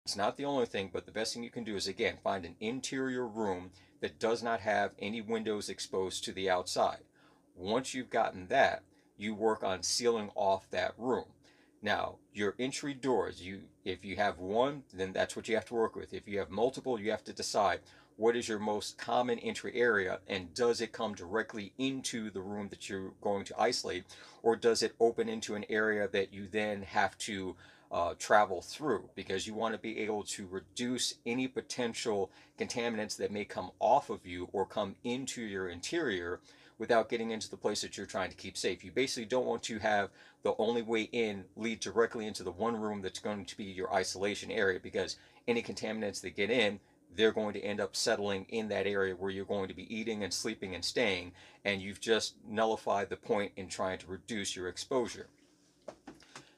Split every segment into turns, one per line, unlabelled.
It's not the only thing, but the best thing you can do is, again, find an interior room that does not have any windows exposed to the outside. Once you've gotten that, you work on sealing off that room. Now, your entry doors, if you have one, then that's what you have to work with. If you have multiple, you have to decide what is your most common entry area, and does it come directly into the room that you're going to isolate, or does it open into an area that you then have to travel through, because you want to be able to reduce any potential contaminants that may come off of you or come into your interior without getting into the place that you're trying to keep safe. You basically don't want to have the only way in lead directly into the one room that's going to be your isolation area, because any contaminants that get in, they're going to end up settling in that area where you're going to be eating and sleeping and staying, and you've just nullified the point in trying to reduce your exposure.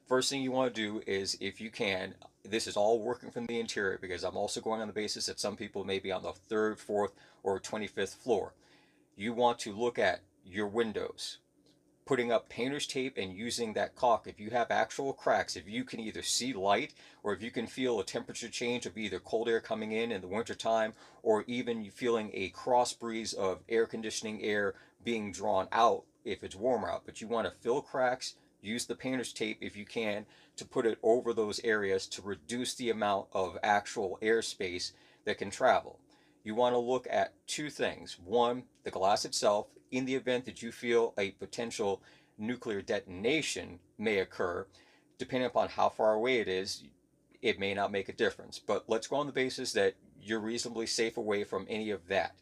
First thing you want to do is, if you can, this is all working from the interior, because I'm also going on the basis that some people may be on the third, fourth, or 25th floor. You want to look at your windows, putting up painter's tape and using that caulk. If you have actual cracks, if you can either see light, or if you can feel a temperature change of either cold air coming in the wintertime, or even you feeling a cross breeze of air conditioning air being drawn out if it's warmer out, but you want to fill cracks, use the painter's tape if you can to put it over those areas to reduce the amount of actual airspace that can travel. You want to look at two things. One, the glass itself. In the event that you feel a potential nuclear detonation may occur, depending upon how far away it is, it may not make a difference. But let's go on the basis that you're reasonably safe away from any of that.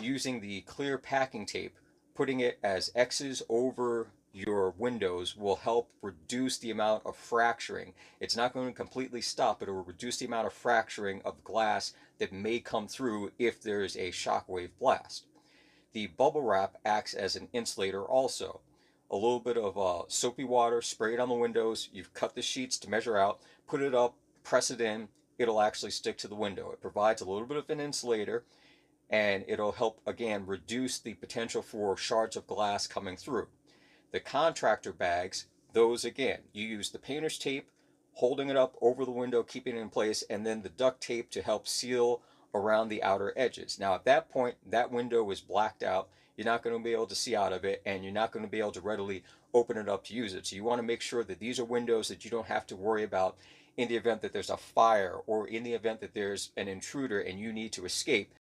Using the clear packing tape, putting it as X's over your windows will help reduce the amount of fracturing. It's not going to completely stop, but it will reduce the amount of fracturing of glass that may come through if there's a shockwave blast. The bubble wrap acts as an insulator also. A little bit of soapy water, spray it on the windows. You've cut the sheets to measure out, put it up, press it in. It'll actually stick to the window. It provides a little bit of an insulator, and it'll help, again, reduce the potential for shards of glass coming through. The contractor bags, those again, you use the painter's tape, holding it up over the window, keeping it in place, and then the duct tape to help seal around the outer edges. Now, at that point, that window is blacked out. You're not going to be able to see out of it, and you're not going to be able to readily open it up to use it. So you want to make sure that these are windows that you don't have to worry about in the event that there's a fire, or in the event that there's an intruder and you need to escape.